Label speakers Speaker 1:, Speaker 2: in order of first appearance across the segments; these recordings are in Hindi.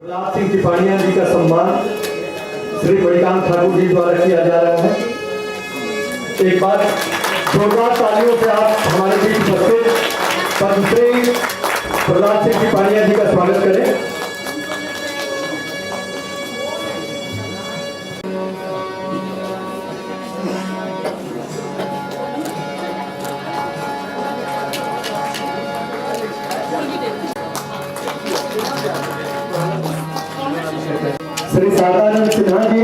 Speaker 1: प्रहलाद सिंह टिपाणिया जी का सम्मान श्री मणिकांत ठाकुर जी द्वारा किया जा रहा है। एक बार जोरदार तालियों से आप हमारे बीच उपस्थित पद्मश्री प्रहलाद सिंह टिपाणिया जी का स्वागत करें। श्री सादानंद सिन्हा जी,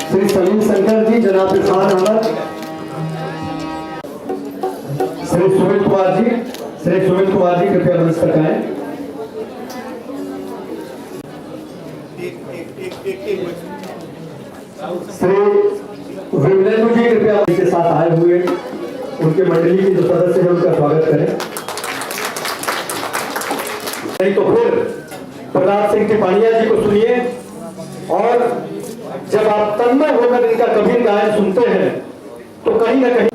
Speaker 1: श्री सलीम शंकर जी, जनाब इरफान अहमद, श्री सुमित कुमार जी कृपया मंच तक आए। श्री विमलेंदु जी कृपया के साथ आए हुए उनके मंडली के जो सदस्य हैं उनका स्वागत करें। नहीं तो फिर प्रहलाद सिंह टिपाणिया जी को सुनिए और जब आप तन्मय होकर इनका कबीर गायन सुनते हैं तो कहीं ना कहीं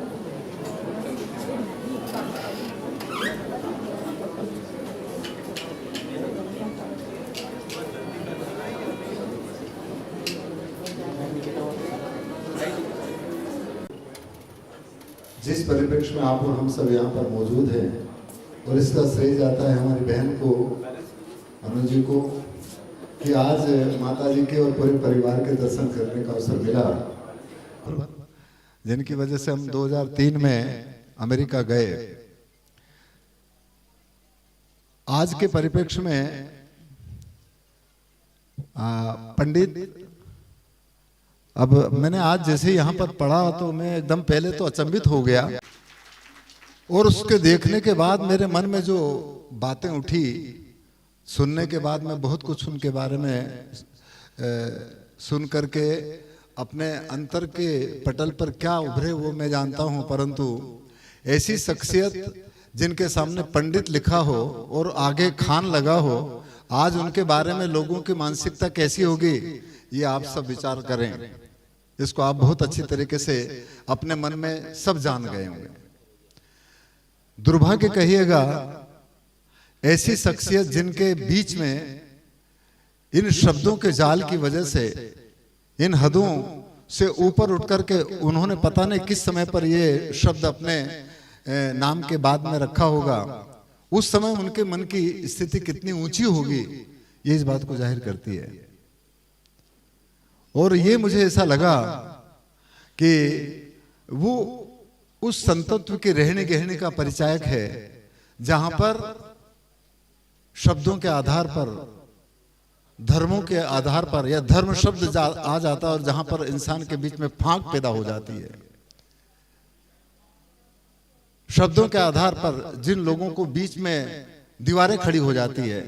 Speaker 2: जिस परिप्रेक्ष्य में आप और हम सब यहाँ पर मौजूद हैं और इसका श्रेय जाता है हमारी बहन को, अनु जी को, कि आज माता जी के और पूरे परिवार के दर्शन करने का अवसर मिला, जिनकी वजह से हम 2003 में अमेरिका गए। आज के परिप्रेक्ष्य में पंडित, अब मैंने आज जैसे यहाँ पर पढ़ा तो मैं एकदम पहले तो अचंभित हो गया और उसके देखने के बाद मेरे मन में जो बातें उठी, सुनने के बाद मैं बहुत कुछ उनके बारे में सुन करके अपने अंतर के पटल पर क्या उभरे वो मैं जानता हूँ, परंतु ऐसी शख्सियत जिनके सामने पंडित लिखा हो और आगे खान लगा हो, आज उनके बारे में लोगों की मानसिकता कैसी होगी ये आप सब विचार करें। इसको आप बहुत अच्छी तरीके से अपने मन में सब जान गए होंगे। दुर्भाग्य कहिएगा ऐसी शख्सियत जिनके बीच में इन शब्दों के जाल की वजह से, इन हदों से ऊपर उठ करके उन्होंने पता नहीं किस समय पर ये शब्द अपने नाम के बाद में रखा होगा, उस समय उनके मन की स्थिति कितनी ऊंची होगी ये इस बात को जाहिर करती है। और ये मुझे ऐसा लगा कि वो उस संतत्व के रहने गहने का परिचायक है जहां पर शब्दों के आधार पर, धर्मों के आधार पर या धर्म शब्द आ जाता है और जहां पर इंसान के बीच में फांक पैदा हो जाती है। शब्दों के आधार पर जिन लोगों को बीच में दीवारें खड़ी हो जाती है,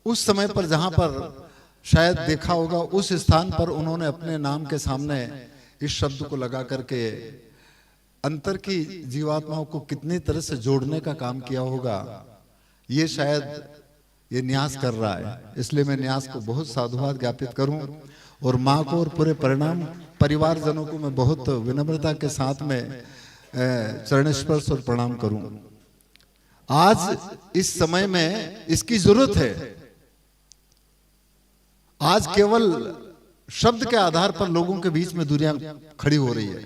Speaker 2: उस समय पर जहां पर शायद देखा होगा उस स्थान पर उन्होंने अपने नाम के सामने इस शब्द को लगा करके अंतर की जीवात्माओं को कितनी तरह से जोड़ने का काम किया होगा, ये शायद ये न्यास कर रहा है। इसलिए मैं न्यास को बहुत साधुवाद ज्ञापित करूं और माँ को और पूरे परिवारजनों को मैं बहुत विनम्रता के साथ में चरण स्पर्श और प्रणाम करूं। आज इस समय में इसकी जरूरत है। आज केवल शब्द के आधार पर लोगों के बीच में दुनिया खड़ी हो रही है,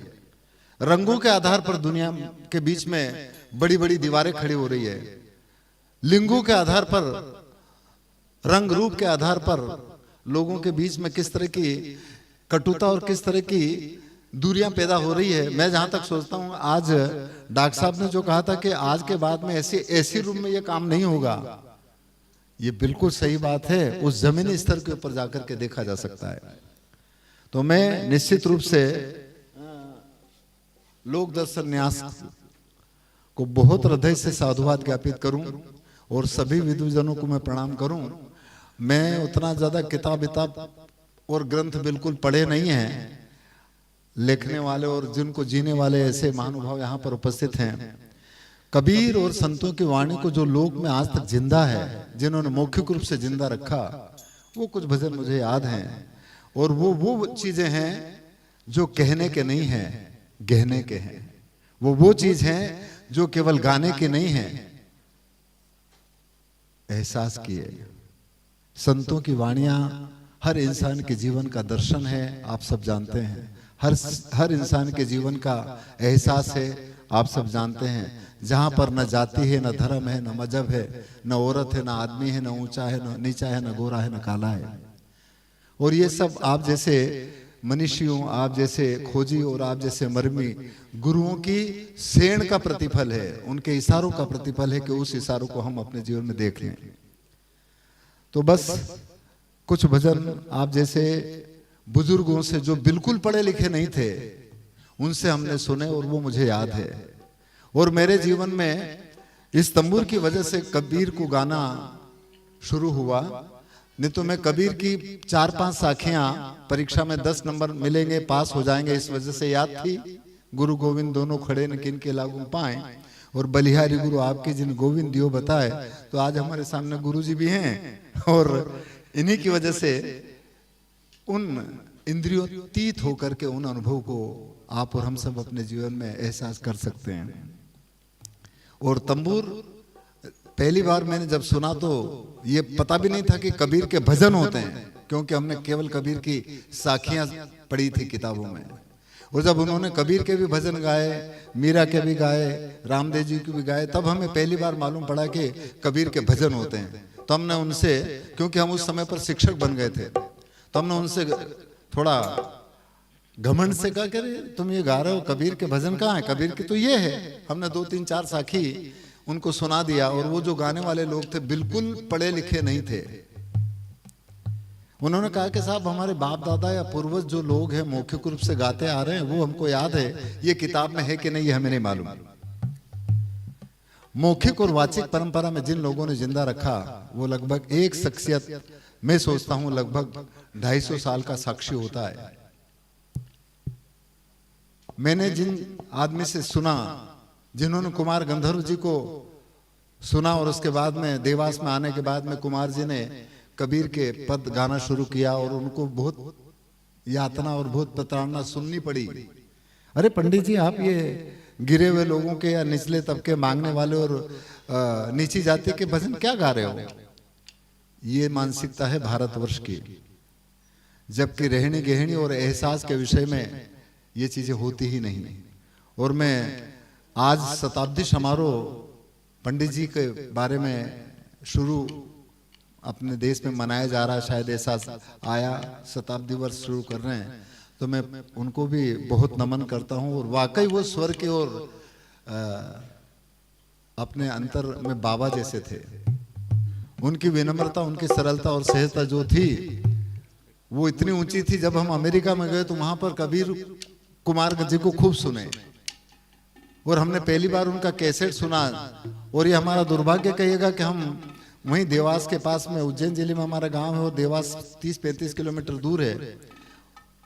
Speaker 2: रंगों के आधार पर दुनिया के बीच में बड़ी बड़ी दीवारें खड़ी हो रही है, लिंगों के आधार पर, रंग रूप के आधार पर लोगों के बीच में किस तरह की कटुता और किस तरह की दूरियां पैदा हो रही है। मैं जहां तक सोचता हूं, आज डॉक्टर साहब ने जो कहा था कि आज के बाद में ऐसी रूम में यह काम नहीं होगा, ये बिल्कुल सही बात है। उस जमीनी स्तर के ऊपर जाकर के देखा जा सकता है। तो मैं निश्चित रूप से लोक दर्शन न्यास को बहुत हृदय से साधुवाद ज्ञापित करूं और सभी विद्वजनों को मैं प्रणाम करूं। मैं उतना ज्यादा किताब और ग्रंथ बिल्कुल पढ़े नहीं हैं, लिखने वाले और जिनको जीने वाले ऐसे महानुभाव यहाँ पर उपस्थित हैं। कबीर और संतों की वाणी को जो लोक में आज तक जिंदा है, जिन्होंने मौखिक रूप से जिंदा रखा, वो कुछ भजन मुझे याद हैं और वो चीजें हैं जो कहने के नहीं हैं, गहने के हैं। वो चीज है जो केवल गाने की नहीं है, एहसास की है। संतों की वाणियां हर इंसान के जीवन का दर्शन है, आप सब जानते हैं। हर इंसान के जीवन का एहसास है, आप सब जानते हैं। जहां पर न जाति है, न धर्म है, न मजहब है, न औरत है, न आदमी है, न ऊंचा है, न नीचा है, न गोरा है, न काला है। और ये सब आप जैसे मनीषियों, आप जैसे खोजी और आप जैसे मरमी गुरुओं की सेण का प्रतिफल है, उनके इशारों का प्रतिफल है कि उस इशारों को हम अपने जीवन में देख लें। तो बस कुछ भजन आप जैसे बुजुर्गों से जो बिल्कुल पढ़े लिखे नहीं थे, उनसे हमने सुने और वो मुझे याद है। और मेरे जीवन में इस तंबूर की वजह से कबीर को गाना शुरू हुआ। नहीं तो मैं कबीर की 4-5 साखियां परीक्षा में 10 नंबर मिलेंगे, पास हो जाएंगे, इस वजह से याद थी। गुरु गोविंद दोनों खड़े न किन के लागू पाए, और बलिहारी गुरु आपके जिन गोविंद दियो बताए। तो आज हमारे सामने गुरु जी भी हैं, और इन्हीं की वजह से उन इंद्रियोतीत होकर के उन अनुभव को आप और हम सब अपने जीवन में एहसास कर सकते हैं। और तंबूर पहली बार मैंने जब सुना तो ये पता भी नहीं था कि कबीर के भजन होते हैं, क्योंकि हमने केवल कबीर की साखियां पढ़ी थी किताबों में। और जब उन्होंने कबीर के भी भजन गाए, मीरा के भी गाए, रामदेव जी के भी गाए, तब हमें पहली बार मालूम पड़ा कि कबीर के भजन होते हैं। तो हमने उनसे, क्योंकि हम उस समय पर शिक्षक बन गए थे, तो हमने उनसे थोड़ा घमंड से कहा कि तुम ये गा रहे हो, कबीर के भजन कहाँ है? कबीर के तो ये है। हमने 2-3-4 साखी उनको सुना दिया। और वो जो गाने वाले लोग थे बिल्कुल पढ़े लिखे नहीं थे। उन्होंने कहा कि साहब हमारे बाप दादा या पूर्वज जो लोग हैं मौखिक रूप से गाते आ रहे हैं, वो हमको याद है, ये किताब में है कि नहीं ये हमें नहीं मालूम। मौखिक और वाचिक परंपरा में जिन लोगों ने जिंदा रखा, वो लगभग एक शख्सियत, मैं सोचता हूं लगभग 250 साल का साक्षी होता है। मैंने जिन आदमी से सुना, जिन्होंने कुमार गंधर्व जी को सुना, और उसके बाद में देवास में आने के बाद में कुमार जी ने कबीर के पद गाना शुरू किया, और उनको बहुत यातना और बहुत प्रताड़ना सुननी पड़ी। अरे पंडित जी, आप ये गिरे हुए लोगों के या निचले तबके मांगने वाले और नीची जाति के भजन क्या गा रहे हो? ये मानसिकता है भारतवर्ष की, जबकि रहनी गहनी और एहसास के विषय में ये चीजें होती ही नहीं। और मैं आज शताब्दी समारोह पंडित जी के बारे में शुरू अपने देश में मनाया जा रहा है, शायद ऐसा आया, शताब्दी वर्ष शुरू कर रहे हैं, तो मैं उनको भी बहुत नमन करता हूं। और वाकई वो स्वर के और अपने अंतर में बाबा जैसे थे। उनकी विनम्रता, उनकी सरलता और सहजता जो थी वो इतनी ऊंची थी। जब हम अमेरिका में गए तो वहां पर कबीर कुमार जी को खूब सुने, और हमने पहली बार उनका कैसेट सुना। और ये हमारा दुर्भाग्य कहिएगा कि हम वहीं देवास के पास में, उज्जैन जिले में हमारा गांव है, और देवास 30-35 किलोमीटर दूर है।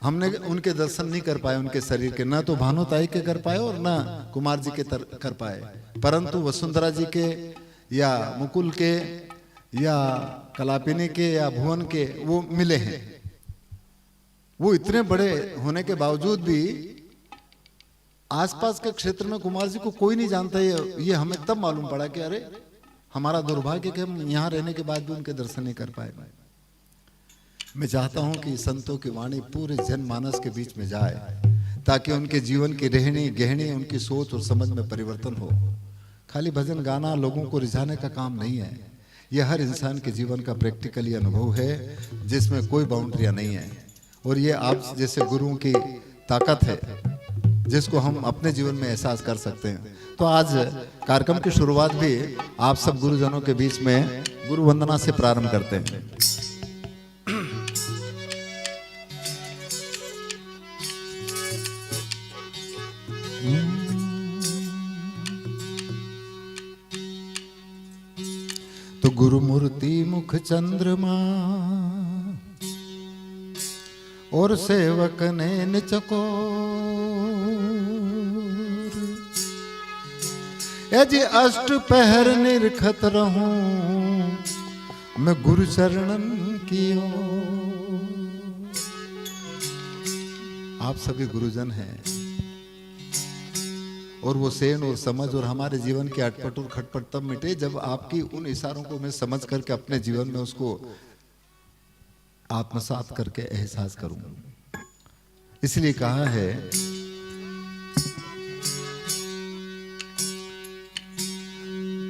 Speaker 2: हमने उनके दर्शन नहीं कर पाए उनके शरीर के, ना तो भानुताई के कर पाए और ना कुमार जी के कर पाए, परंतु वसुंधरा जी के या मुकुल के या कलापिनी के या भुवन के वो मिले हैं। वो इतने बड़े होने के बावजूद भी आसपास के क्षेत्र में कुमार जी को कोई नहीं जानता। ये हमें तब मालूम पड़ा कि अरे हमारा दुर्भाग्य कि हम यहाँ रहने के बाद भी उनके दर्शन नहीं कर पाए। मैं चाहता हूं कि संतों की वाणी पूरे जनमानस के बीच में जाए, ताकि उनके जीवन की रहनी गहनी, उनकी सोच और समझ में परिवर्तन हो। खाली भजन गाना लोगों को रिझाने का काम नहीं है। यह हर इंसान के जीवन का प्रैक्टिकली अनुभव है, जिसमें कोई बाउंड्रियां नहीं है। और ये आप जैसे गुरुओं की ताकत है, जिसको हम अपने जीवन में एहसास कर सकते हैं। तो आज कार्यक्रम की शुरुआत भी आप सब गुरुजनों के बीच में गुरु वंदना से प्रारंभ करते हैं। तो गुरु मूर्ति मुख चंद्रमा और सेवक ने निचको यदि अष्ट पहर निरखत रहूं मैं गुरु चरणन की ओर। आप सभी गुरुजन हैं, और वो सेन और समझ और हमारे जीवन के अटपट और खटपट तब मिटे जब आपकी उन इशारों को मैं समझ करके अपने जीवन में उसको आत्मसात करके एहसास करूं। इसलिए कहा है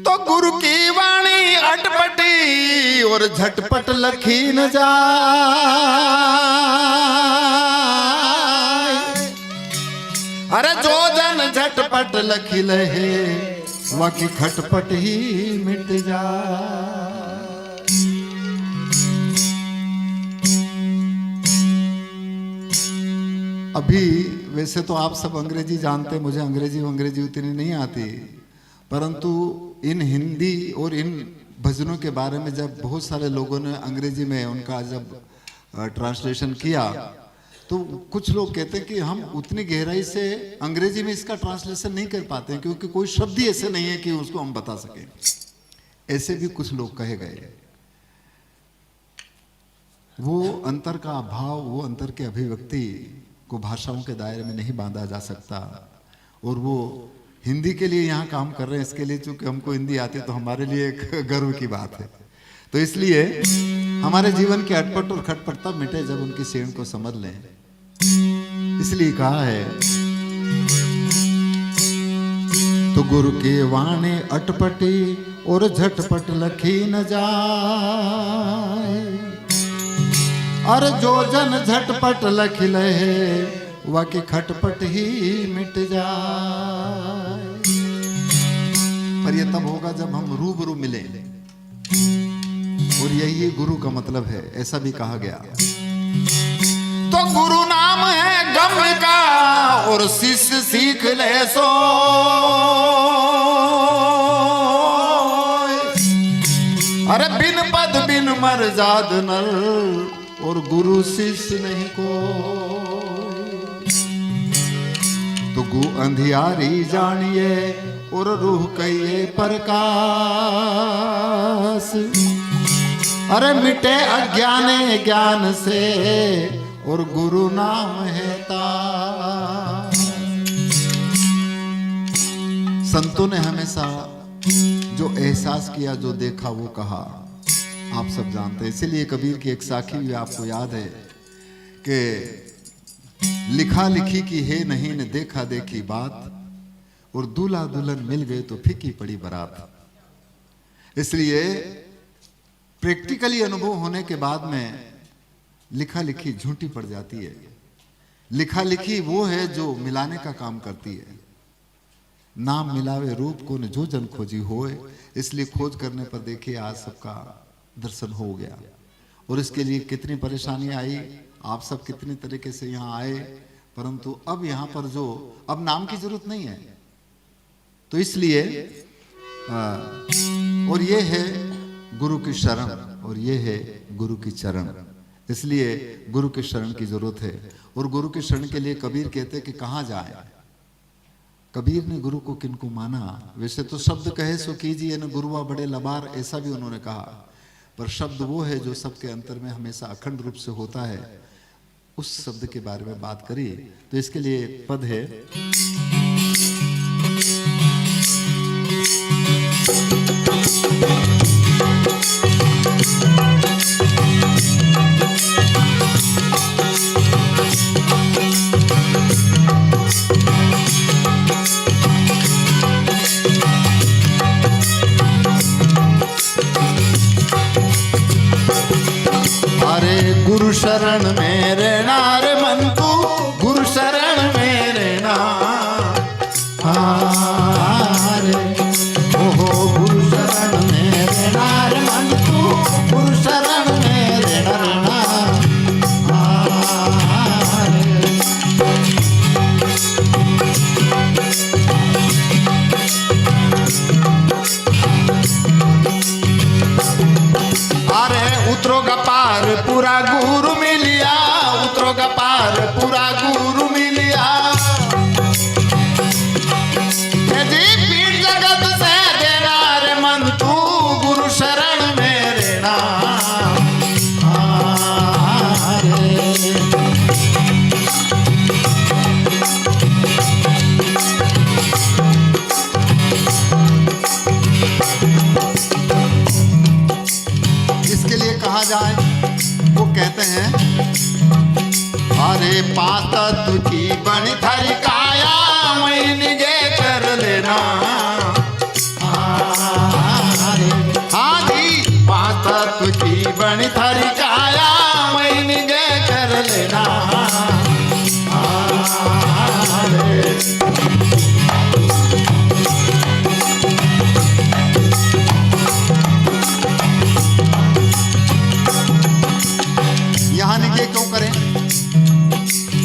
Speaker 2: तो गुरु की वाणी अटपटी और झटपट लखी न जाए। अरे जो जन झटपट लखी लहे वाकी खटपट ही मिट जाए। अभी वैसे तो आप सब अंग्रेजी जानते, मुझे अंग्रेजी उतनी नहीं आती, परंतु इन हिंदी और इन भजनों के बारे में जब बहुत सारे लोगों ने अंग्रेजी में उनका जब ट्रांसलेशन किया तो कुछ लोग कहते हैं कि हम उतनी गहराई से अंग्रेजी में इसका ट्रांसलेशन नहीं कर पाते क्योंकि कोई शब्द ही ऐसे नहीं है कि उसको हम बता सकें। ऐसे भी कुछ लोग कहे गए। वो अंतर का भाव, वो अंतर के अभिव्यक्ति को भाषाओं के दायरे में नहीं बांधा जा सकता। और वो हिंदी के लिए यहाँ काम कर रहे हैं, इसके लिए चूंकि हमको हिंदी आती है तो हमारे लिए एक गर्व की बात है। तो इसलिए हमारे जीवन के अटपट और खटपट तब मिटे जब उनकी सेण को समझ लें। इसलिए कहा है तो गुरु की वाणी अटपटी और झटपट लखी न जाए। और जो जन झटपट लख लहे वाकी खटपट ही मिट जाए। पर यह तब होगा जब हम रूबरू मिले, और यही गुरु का मतलब है। ऐसा भी कहा गया तो गुरु नाम है गम का और शिष्य सीख ले सो। अरे बिन पद बिन मर्याद नल और गुरु शिष्य नहीं को। तो गु अंधियारी जानिए और रूह कहिए प्रकाश। अरे मिटे अज्ञाने ज्ञान से और गुरु नाम है ताज। संतों ने हमेशा जो एहसास किया, जो देखा, वो कहा, आप सब जानते हैं। इसीलिए कबीर की एक साखी भी आपको याद है कि लिखा लिखी की है नहीं न देखा देखी बात, और दूल्हा दुल्हन मिल गए तो फीकी पड़ी बारात। इसलिए प्रैक्टिकली अनुभव होने के बाद में लिखा लिखी झूठी पड़ जाती है। लिखा लिखी वो है जो मिलाने का काम करती है। नाम मिलावे रूप को न जो जन खोजी होए। इसलिए खोज करने पर देखिए आज सबका दर्शन हो गया। और इसके लिए कितनी परेशानी आई, आप सब कितनी तरीके से यहाँ आए, परंतु अब यहाँ पर जो अब नाम की जरूरत नहीं है। तो इसलिए और ये है गुरु की शरण और ये है गुरु की चरण। इसलिए गुरु की शरण की जरूरत है। और गुरु की शरण के लिए कबीर कहते कि कहाँ जाए। कबीर ने गुरु को किनको माना। वैसे तो शब्द कहे सो कीजिए न गुरुआ बड़े लबार, ऐसा भी उन्होंने कहा, पर शब्द वो है जो सबके अंतर में हमेशा अखंड रूप से होता है। उस शब्द के बारे में बात करी तो इसके लिए एक पद है। गुरु शरण मेरे नार मन तू, गुरु शरण मेरे नार। ओहो गुरु शरण मेरे नार मन तू, गुरु शरण मेरे नार। अरे उतरोगा पार पूरा गुरु मिलिया, उतरोगा पार पूरा गुरु मिलिया। यदि पीठ जगत से देना रे मन तू, गुरु शरण मेरे नाम। महाराज आए, वो कहते हैं अरे पांच तत्व की बनी थारी काया, वही निगे कर लेना। हाँ जी, पांच तत्व की बनी थारी काया, वही निगे कर लेना। यहाँ निगे क्यों करें?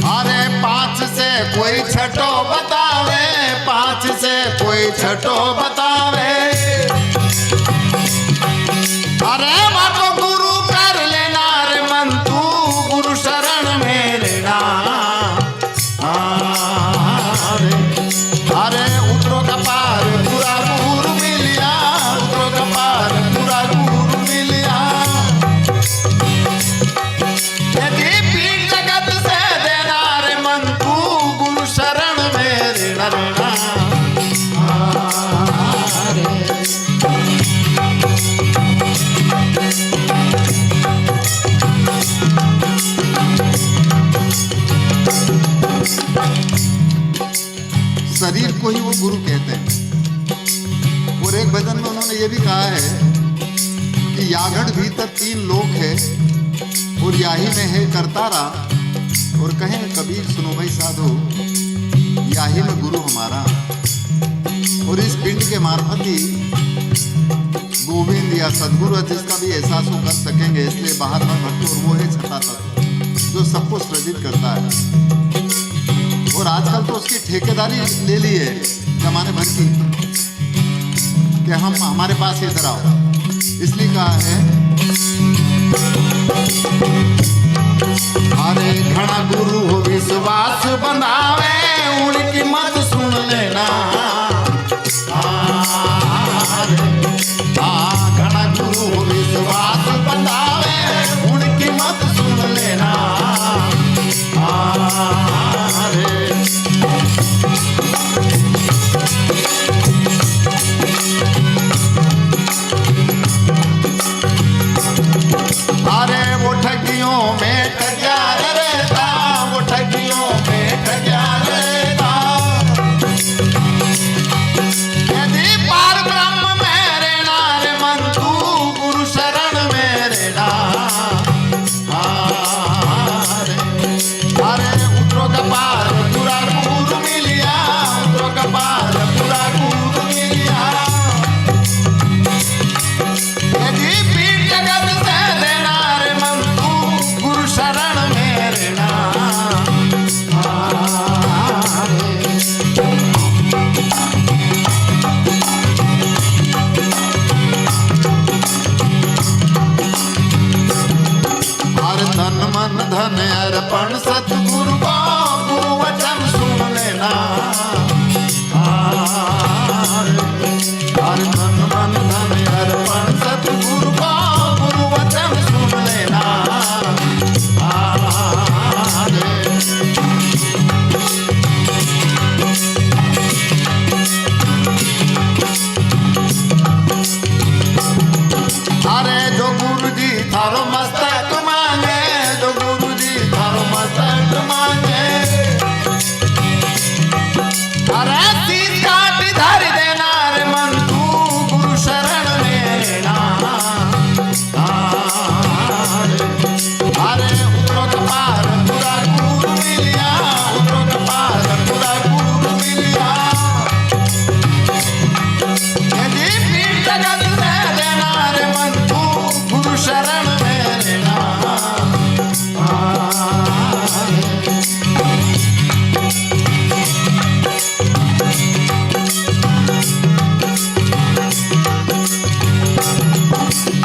Speaker 2: अरे पांच से कोई छठो बतावे, पांच से कोई छठो बतावे। अरे बाबा गुरु कर लेना रे मन तू, गुरु शरण में रहना। अरे उतरो का पार पूरा गुरु मिलिया, उतरो का पार पूरा गुरु मिलिया। यदि पीठ जगत से देना रे मन तू, गुरु शरण में रहना। शरीर को ही वो गुरु कहते हैं। और एक भजन में उन्होंने ये भी कहा है कि यागढ़ भीतर तीन लोक है, और याही में है करतारा। और कहें कबीर सुनो भाई साधो, याही में गुरु हमारा। और इस पिंड के मार्फत ही गोविंद या सदगुरु जिसका भी एहसास वो कर सकेंगे। इसलिए बाहर में भक्त, और वो है छठा तत्व जो सबको सृजित करता है। और आजकल तो उसकी ठेकेदारी ले ली है जमाने भर की, कि हम हमारे पास इधर आओ। इसलिए कहा है अरे घना गुरु हो विश्वास बनावे, उनकी मत सुन लेना। घना गुरु हो विश्वास बनावे, उनकी मत सुन लेना। अरे वो ठगियों में ठगिया रहता, वो ठगियों में ठगिया रहता। यदि पार ब्रह्म में रहना रे मन तू, गुरु शरण में रहना। अरे उतरो का पार पूरा गुरु मिलिया, उतरो का पार पूरा गुरु मिलिया। यदि पीठ जगत से देना रे मन तू, गुरु शरण में रहना। हर तन मन धन अर्पण सतगुरु को, गुरु वचन सुन लेना। हर तन मन धन अर्पण सतगुरु को, गुरु वचन सुन लेना। अरे जो गुरु जी थारो मस्तक मांगे, जो गुरु जी थारो मस्तक मांगे। अरे सीत काट धर देना रे मन तू, गुरु शरण में रहना। अरे उतरो का पार पूरा गुरु मिलिया, उतरो का पार पूरा गुरु मिलिया। यदि पीठ जगत से देना रे मन तू, गुरु शरण में रहना।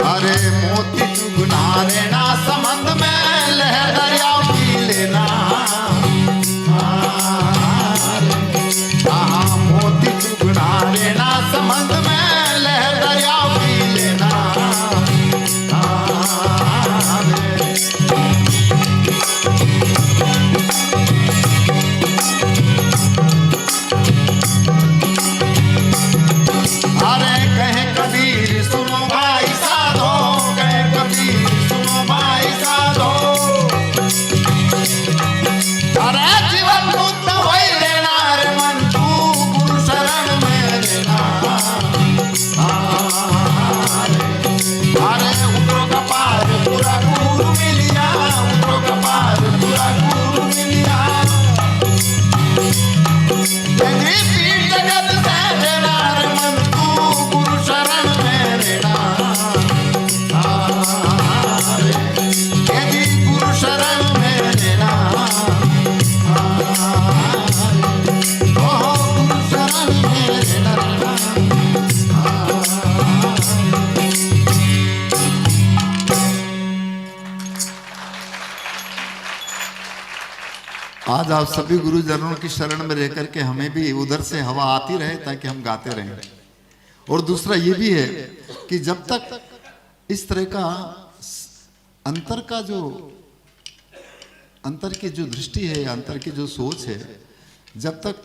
Speaker 2: अरे मोती चुगना रहना संबंध में, लहर दरिया पी लेना। मोती चुगना रहना संबंध में, लहर दरिया पी लेना। अरे कहे कबीर सुनो भाई साधो, कहे कबीर सुनो आज आप सभी गुरुजनों की शरण में रह करके हमें भी उधर से हवा आती रहे ताकि हम गाते रहें। और दूसरा ये भी है कि जब तक इस तरह का अंतर की जो दृष्टि है, अंतर की जो सोच है, जब तक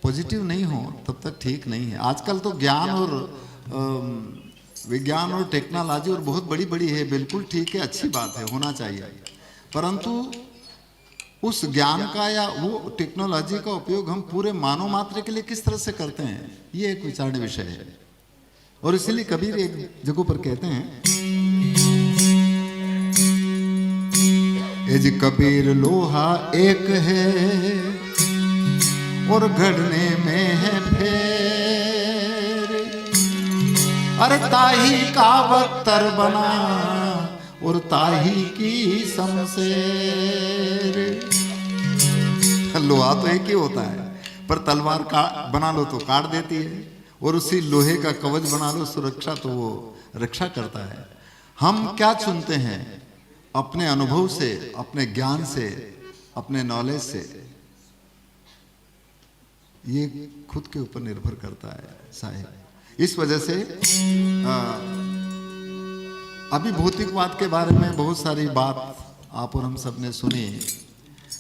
Speaker 2: पॉजिटिव नहीं हो तब तक ठीक नहीं है। आजकल तो ज्ञान और विज्ञान और टेक्नोलॉजी और बहुत बड़ी बड़ी है, बिल्कुल ठीक है, अच्छी बात है, होना चाहिए, परंतु उस ज्ञान का या वो टेक्नोलॉजी का उपयोग हम पूरे मानव मात्र के लिए किस तरह से करते हैं, ये एक विचारणीय विषय है। और इसलिए कबीर एक जगह पर कहते हैं, ए जी कबीर लोहा एक है और गढ़ने में है फेर, अरे ताही का बख्तर बना और ताही की शमशेर। लोहा तो एक ही होता है, पर तलवार का बना लो तो काट देती है, और उसी लोहे का कवच बना लो सुरक्षा तो वो रक्षा करता है। हम क्या चुनते हैं? अपने अनुभव से, अपने ज्ञान से, अपने नॉलेज से, ये खुद के ऊपर निर्भर करता है साहिब। इस वजह से अभी भौतिकवाद के बारे में बहुत सारी बात आप और हम सब ने सुनी,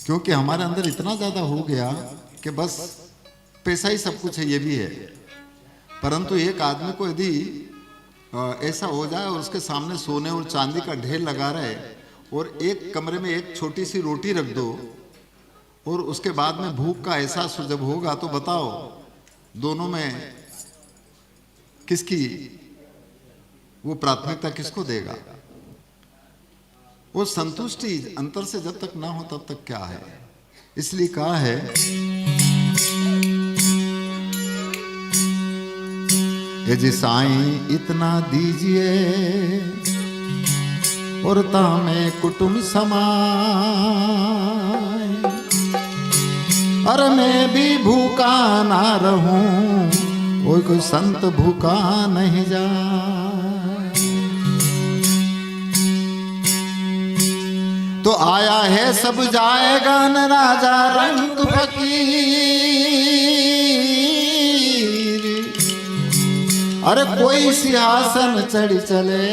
Speaker 2: क्योंकि हमारे अंदर इतना ज़्यादा हो गया कि बस पैसा ही सब कुछ है, ये भी है। परंतु एक आदमी को यदि ऐसा हो जाए और उसके सामने सोने और चांदी का ढेर लगा रहे और एक कमरे में एक छोटी सी रोटी रख दो और उसके बाद में भूख का एहसास जब होगा तो बताओ दोनों में किसकी वो प्राथमिकता किसको देगा? वो संतुष्टि अंतर से जब तक ना हो तब तक क्या है। इसलिए कहा है ये जी साईं इतना दीजिए और तामे कुटुंब समाए, अरे मैं भी भूखा ना रहूं, कोई संत भूखा नहीं जाए। तो आया है सब जाएगा न राजा रंग फकीर, अरे कोई सिंहासन चढ़ चले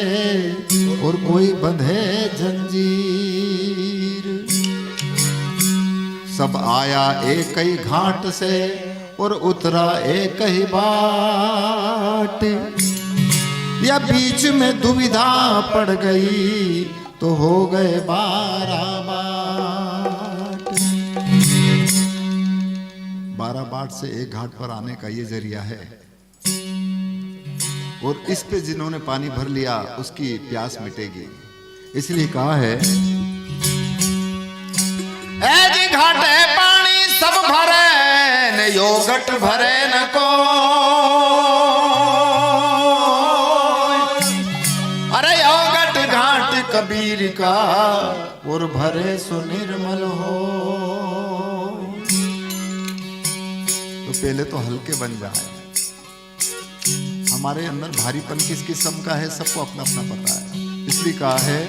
Speaker 2: और कोई बंधे जंजीर। सब आया एक ही घाट से और उतरा एक ही बाट, या बीच में दुविधा पड़ गई तो हो गए 12 बाट। 12 बाट से एक घाट पर आने का ये जरिया है, और इस पे जिन्होंने पानी भर लिया उसकी प्यास मिटेगी। इसलिए कहा है ऐ घाटे पानी सब भरे न योगट भरे न को, अरे योगट घाट कबीर का और भरे सो निर्मल हो। तो पहले तो हल्के बन जाए। हमारे अंदर भारीपन किस किस्म का है सबको अपना अपना पता है। इसलिए कहा है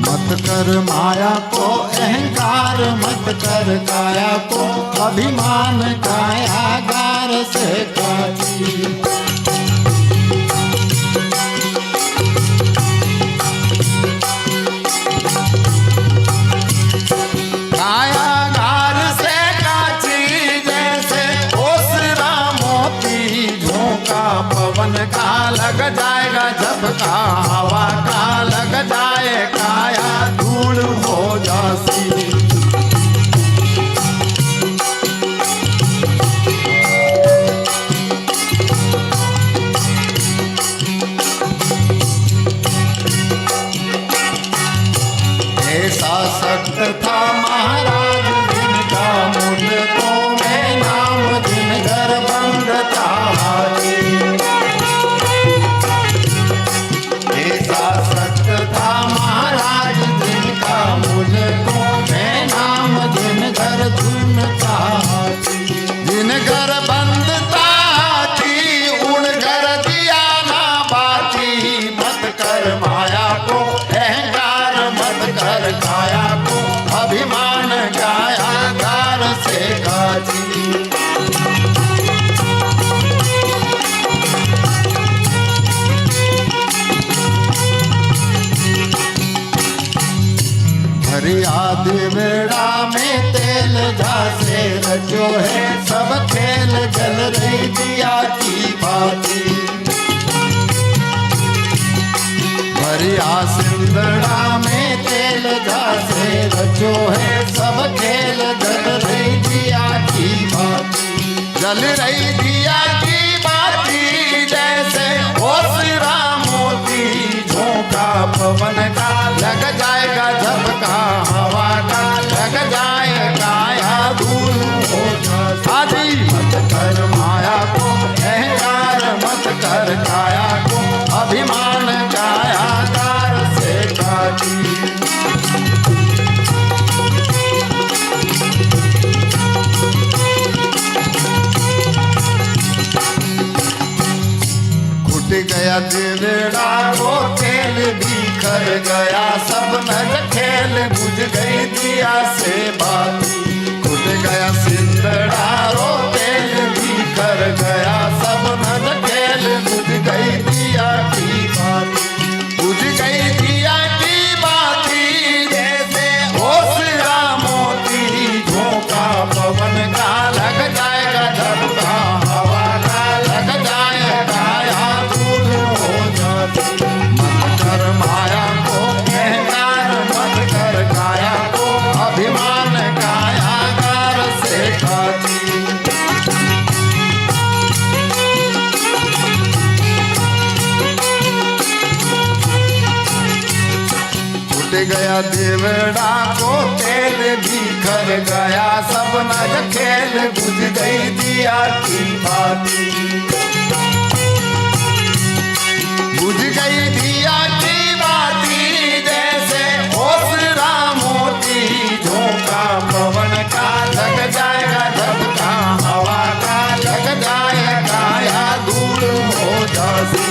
Speaker 2: मत कर माया को अहंकार, मत कर काया को अभिमान, कायागार से काची। कायागार से काची जैसे ओसरा मोती, झोंका पवन का लग जाएगा झपका हवा का लग जाए, काया धूल हो जासी। ऐसा सख्त था महाराज जिनका मुझको में नाम, जिन घर बंद था ऐसा देवड़ा में तेल झांसे रचो है सब खेल जल रही दिया की बाती। भरिया सिंदड़ा में तेल झांसे रचो है सब खेल जल रही दिया की बाती। जल रही दिया की बाती जैसे ओसरा मोती झोंका पवन का लग जाएगा झपका हवा का लग जाएगा या धूल हो आदि। मत कर माया को अहंकार मत कर काया को अभिमान कायाकार से काटी। गया देवड़ा वो तेल बिखर गया सब नर खेल बुझ गई दिया से बाती। खुद गया सिंदड़ा वो तेल बिखर गया सब नर खेल बुझ गई दिया की बाती। बुझ गई दिया की बाती जैसे ओसरा मोती झोंका पवन का लग जाएगा झपका हवा का लग जाएगा मत कर माया को अहंकार मत कर काया को अभिमान कायागार से खाती। टूट गया देवड़ा को तेल बिखर गया सब नर खेल बुझ गई दिया की बाती। बुझ गई दिया की बाती जैसे ओसरा मोती झोंका पवन का लग जाएगा झपका हवा का लग जाएगा या दूर हो जासी।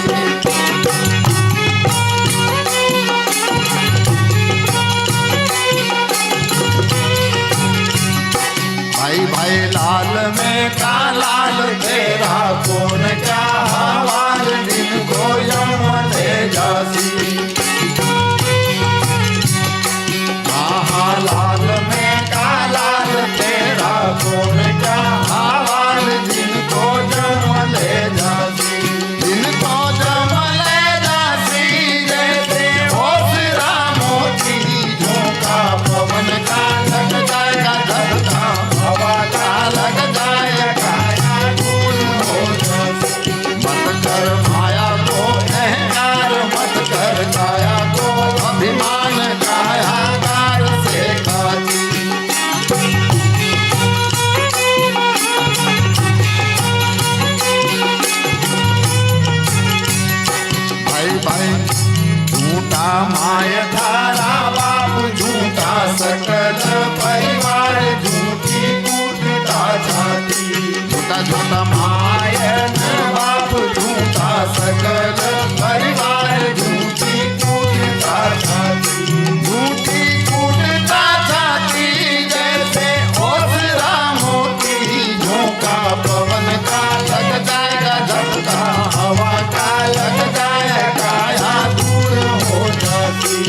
Speaker 2: भाई भाई लाल में का लाल तेरा कौन क्या हवाल दिन को यम ले जासी। हाँ लाल में का लाल तेरा कौन क्या हवाल दिन को जम ले जासी। दिन को जम ले जासी जैसे ओसरा मोती झोंका पवन का लग जाएगा झपका हवा का लग जाएगा या धूल हो जासी। मत कर माया को अहंकार मत कर काया को अभिमान कायागार से काटी। भाई भाई झूठा माय धारा बाप झूठा सकल परिवार झूठी कूटता जाती। झूठा झूठा मायन बाप झूठा सकल परिवार झूठी कूटता जाती। झूठी कूटता जाती जैसे ओसरा मोती झोंका पवन का लग जाएगा झपका हवा का लग जाएगा या दूर हो जाती।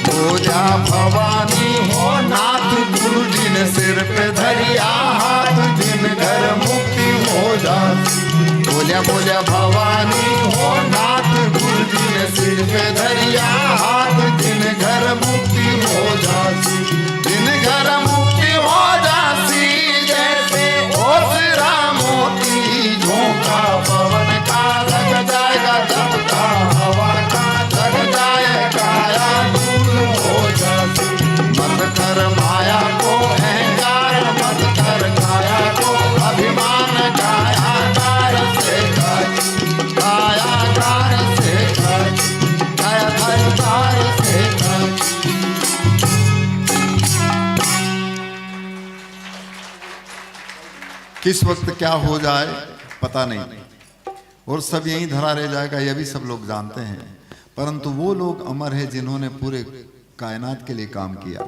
Speaker 2: हो जा भवानी हो नाथ गुरु जिन सिर पे धरिया हाथ जिन घर मुक्ति हो जाती। बोलिया बोलिया भवानी हो नाथ गुरु जिन सिर पे धरिया हाथ जिन घर मुक्ति हो जाती। जिन घर मुक्ति हो जाती जैसे ओसरा मोती झोंका पवन का लग जाएगा झपका हवा का लग जाएगा या दूर हो जाती। मत कर माया को अहंकार मत कर काया को अभिमान कायागार से काटी। कायागार से काटी कायागार से काटी। किस वक्त क्या हो जाए पता नहीं और सब यहीं धरा रह जाएगा यह भी सब लोग जानते हैं। परंतु वो लोग अमर है जिन्होंने पूरे कायनात के लिए काम किया,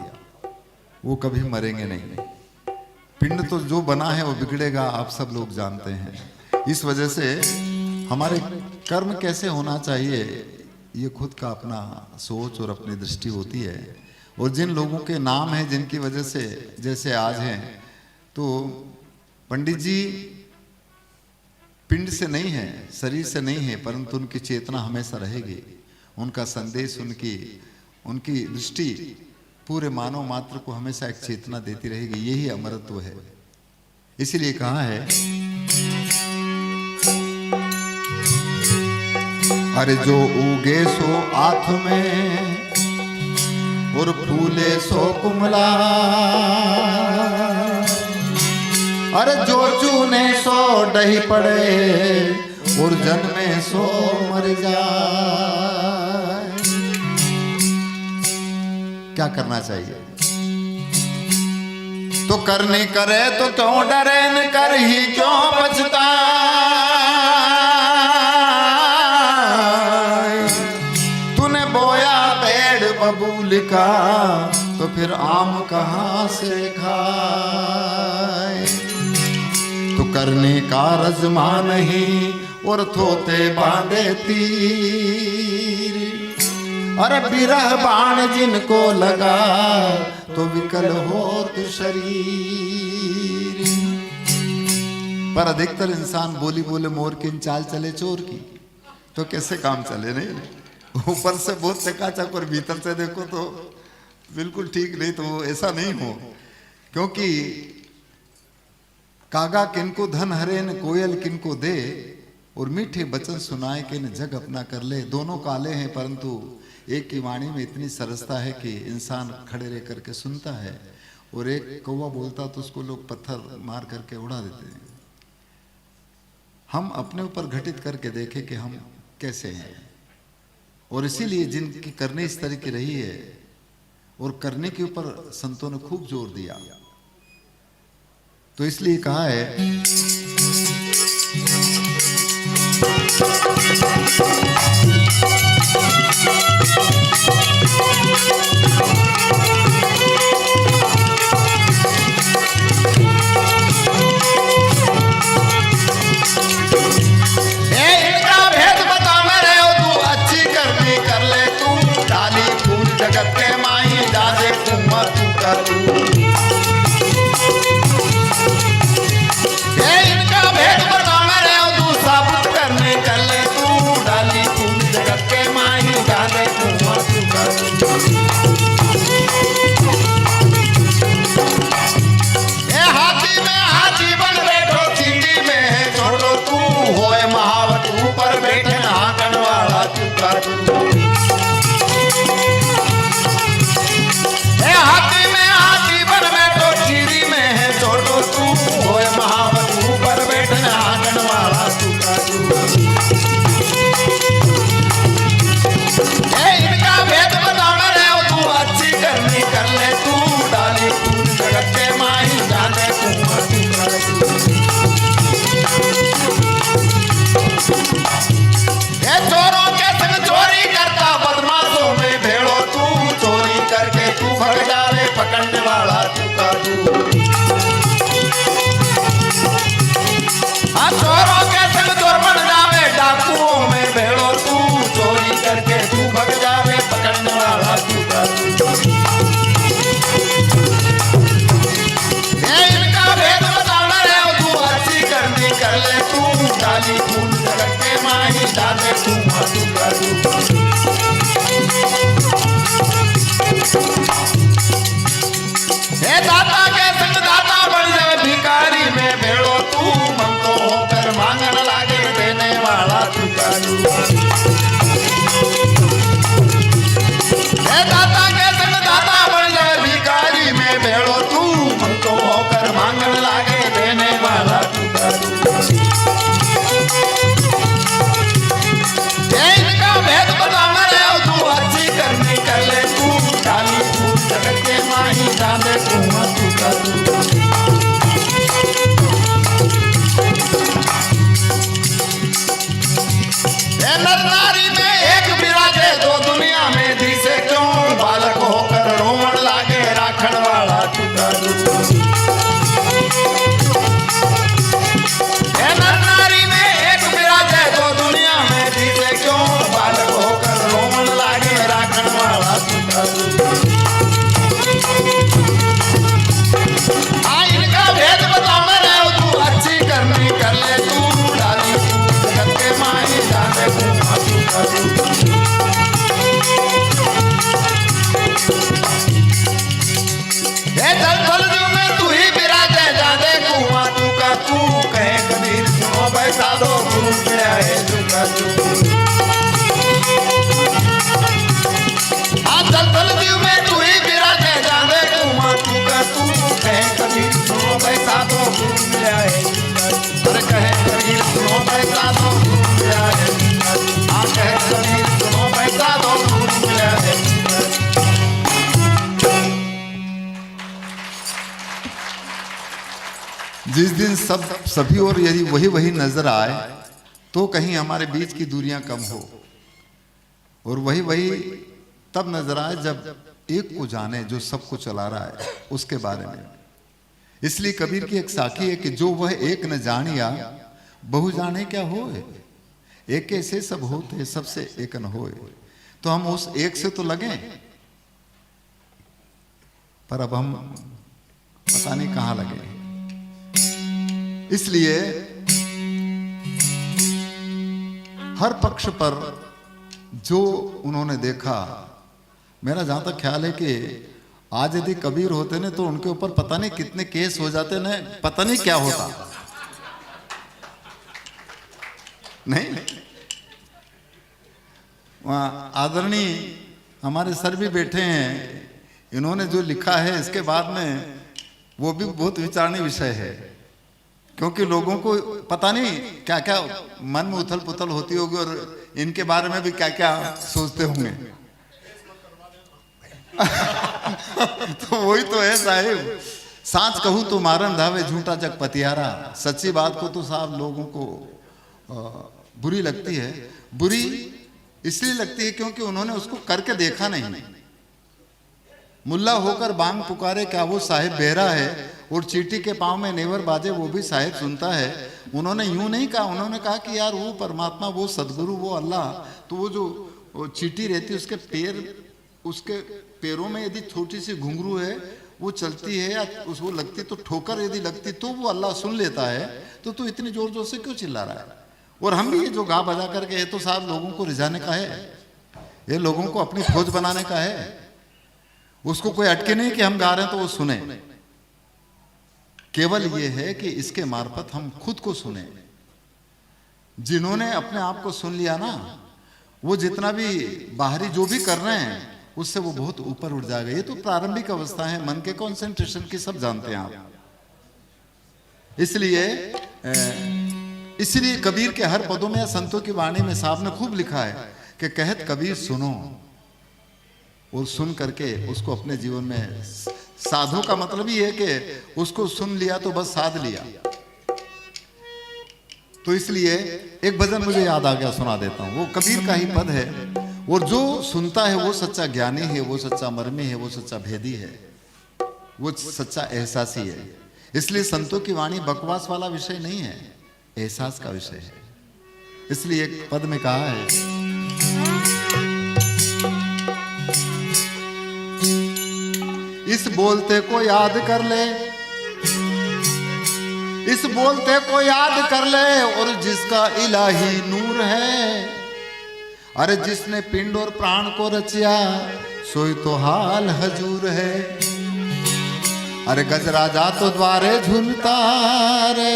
Speaker 2: वो कभी मरेंगे नहीं। पिंड तो जो बना है वो बिगड़ेगा, आप सब लोग जानते हैं। इस वजह से हमारे कर्म कैसे होना चाहिए ये खुद का अपना सोच और अपनी दृष्टि होती है। और जिन लोगों के नाम हैं जिनकी वजह से जैसे आज हैं, तो पंडित जी पिंड से नहीं है, शरीर से नहीं है, परंतु उनकी चेतना हमेशा रहेगी। उनका संदेश, उनकी दृष्टि पूरे मानव मात्र को हमेशा एक चेतना देती रहेगी। यही अमरत्व है। इसीलिए कहा है, अरे जो उगे सो आँख में और फूले सो कुमला, अरे जो चूने सो डही पड़े और जन्मे सो मर जाए। क्या करना चाहिए? तो करने करे तो क्यों डरे, न कर ही क्यों पछताए। तूने बोया पेड़ बबूल का तो फिर आम कहां से खाए। तो करने का रज़्मा नहीं और थोते बांधे तीर, अरे बिरह बाण जिनको लगा तो विकल हो तू शरीर। पर अधिकतर इंसान बोली बोले मोर की चाल चले चोर की, तो कैसे काम चले? नहीं, ऊपर से बहुत चकाचक और भीतर से देखो तो बिल्कुल ठीक नहीं। तो ऐसा नहीं हो, क्योंकि कागा किनको धन हरे न कोयल किनको दे, और मीठे वचन सुनाए कि न जग अपना कर ले। दोनों काले हैं, परंतु एक की वाणी में इतनी सरसता है कि इंसान खड़े रह करके सुनता है, और एक कौवा बोलता तो उसको लोग पत्थर मार करके उड़ा देते हैं। हम अपने ऊपर घटित करके देखें कि हम कैसे हैं। और इसीलिए जिनकी करनी इस तरह की रही है, और करने के ऊपर संतों ने खूब जोर दिया, तो इसलिए कहा है, इनका भेद बता मेरे, तू अच्छी करनी कर ले तू, डाली फूल जगत के माही डाले कुम्मा तू कर तू। इनका भेद बता मेरे, तू साबुत करने कर ले तू, डाली फूल जगत के माही डाले कुम्मा तू कर तू। हाथी में हाथी बन बैठो, चींटी में है छोड़ो तू, होए महावत ऊपर बैठे हाकन वाला तू कर तू। हाथी में हाथी बन बैठो, चींटी में है छोड़ो तू, होए महावत ऊपर बैठे हाकन वाला तू कर तू। इनका भेद बताना है, तू अच्छी करनी कर ले तू, डाली फूल जगत के माही जाने कुम्मा तू कर तू। चोरों के संग चोरी करता, बदमाशों में भेड़ो तू, चोरी करके तू भग जावे पकड़ने वाला तू कर तू। चोरों के संग चोर बन जावे, डाकुओं में भेड़ो तू, चोरी करके तू भग जावे पकड़ने वाला तू कर तू। इनका भेद बताना है, तू अच्छी करनी कर ले तू, डाली फूल जगत के माही डाले कुम्मा तू कर तू। दाता के संग दाता बन जाए, भिखारी में भेड़ो तू, मंगतो होकर मांगन लागे देने वाला तू कर तू। दाता के संग दाता बन जाए, भिखारी में भेड़ो तू, मंगतो होकर मांगन लागे देने वाला तू कर तू। इनका भेद बताना है, तू अच्छी करनी कर ले तू, डाली फूल जगत के माही डाले कुम्मा तू कर तू। नर नारी में एक विराजे, दो दुनिया में दिसे क्यों, बालक होकर रोमन लागे राखण वाला तू कर तू। नर नारी में पैसा दो फूल मिला है सुंदर। हाँ कहे कबीर सुनो पैसा दो फूल मिला है सुंदर। जिस दिन सभी और यदि वही वही नजर आए तो कहीं हमारे बीच की दूरियां कम हो, और वही वही तब नजर आए जब एक को जाने जो सबको चला रहा है उसके बारे में। इसलिए कबीर की एक साखी है कि जो वह एक न जानिया बहु जाने क्या होए, एक ऐसे सब होते सबसे एक न होए। तो हम उस एक से तो लगे, पर अब हम पता नहीं कहां लगे। इसलिए हर पक्ष पर जो उन्होंने देखा, मेरा जहां तक ख्याल है कि आज यदि कबीर होते ने तो उनके ऊपर पता नहीं कितने केस हो जाते ने, पता नहीं क्या होता। नहीं, वहां आदरणीय हमारे सर भी बैठे हैं, इन्होंने जो लिखा है इसके बाद में वो भी बहुत विचारणीय विषय है, क्योंकि लोगों को पता नहीं क्या क्या मन में उथल पुथल होती होगी और इनके बारे में भी क्या क्या सोचते होंगे। तो वही तो है साहिब, सांच कहूं तो मारन धावे झूठा जग पतियारा। सच्ची बात को तो साहब लोगों को बुरी लगती है। बुरी इसलिए लगती है क्योंकि उन्होंने उसको करके देखा नहीं। मुल्ला होकर बांग पुकारे क्या वो साहिब बहरा है, और चींटी के पांव में नेवर बाजे वो भी साहिब सुनता है। उन्होंने यूं नहीं कहा, उन्होंने कहा कि यार वो परमात्मा, वो सदगुरु, वो अल्लाह, तो वो जो चींटी रहती है उसके पैरों में यदि छोटी सी घुंघरू है वो चलती है या उसको लगती तो ठोकर यदि लगती तो वो अल्लाह सुन लेता है। तो तू इतनी जोर जोर से क्यों चिल्ला रहा है? और हम भी ये जो गा बजा करके ये तो साहब लोगों को रिझाने का है, ये लोगों को अपनी खोज बनाने का है। उसको कोई अटके नहीं कि हम गा रहे हैं तो वो सुने। केवल ये है कि इसके मार्फत हम खुद को सुने। जिन्होंने अपने आप को सुन लिया ना, वो जितना भी बाहरी जो भी कर रहे हैं उससे वो बहुत ऊपर उठ जाएगा। ये तो प्रारंभिक अवस्था है मन के कंसंट्रेशन की, सब जानते हैं आप। इसलिए कबीर के हर पदों में या संतों की वाणी में साहब ने खूब लिखा है कि कहत कबीर सुनो, और सुन करके उसको अपने जीवन में साधो का मतलब ही है कि उसको सुन लिया तो बस साध लिया। तो इसलिए एक भजन मुझे याद आ गया, सुना देता हूं। वो कबीर का ही पद है, और जो सुनता है वो सच्चा ज्ञानी है, वो सच्चा मर्मी है, वो सच्चा भेदी है, वो सच्चा एहसासी है। इसलिए संतों की वाणी बकवास वाला विषय नहीं है, एहसास का विषय है। इसलिए एक पद में कहा है, इस बोलते को याद कर ले, इस बोलते को याद कर ले, और जिसका इलाही नूर है। अरे जिसने पिंड और प्राण को रचिया सोई तो हाल हजूर है। अरे गजराजा तो द्वारे झूलता रे,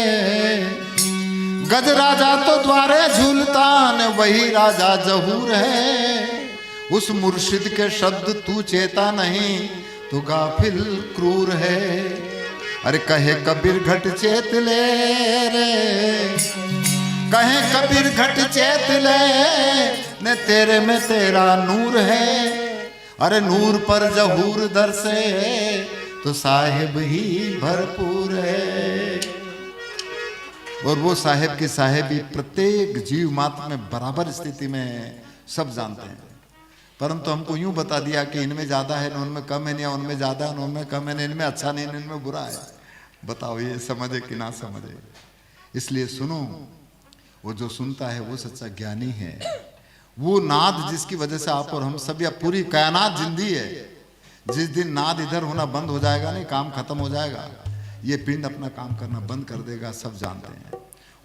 Speaker 2: गजराजा तो द्वारे झूलता न, वही राजा जहूर है। उस मुर्शिद के शब्द तू चेता नहीं, तो गाफिल क्रूर है। अरे कहे कबीर घट चेत ले रे, कहे कबीर घट चेत ले, ने तेरे में तेरा नूर है। अरे नूर पर जहूर दर से, तो साहिब ही भरपूर है। और वो साहिब की साहिबी प्रत्येक जीव मात्र में बराबर स्थिति में सब जानते हैं। परंतु हमको यूं बता दिया कि इनमें ज्यादा है, उनमें कम है, या उनमें ज्यादा है, उनमें कम है, इनमें अच्छा नहीं, इनमें बुरा है। बताओ ये समझे कि ना समझे? इसलिए सुनो, वो जो सुनता है वो सच्चा ज्ञानी है। वो नाद जिसकी वजह से आप और हम सब या पूरी कायनात जिंदी है, जिस दिन नाद इधर होना बंद हो जाएगा, नहीं काम खत्म हो जाएगा, ये पिंड अपना काम करना बंद कर देगा, सब जानते हैं।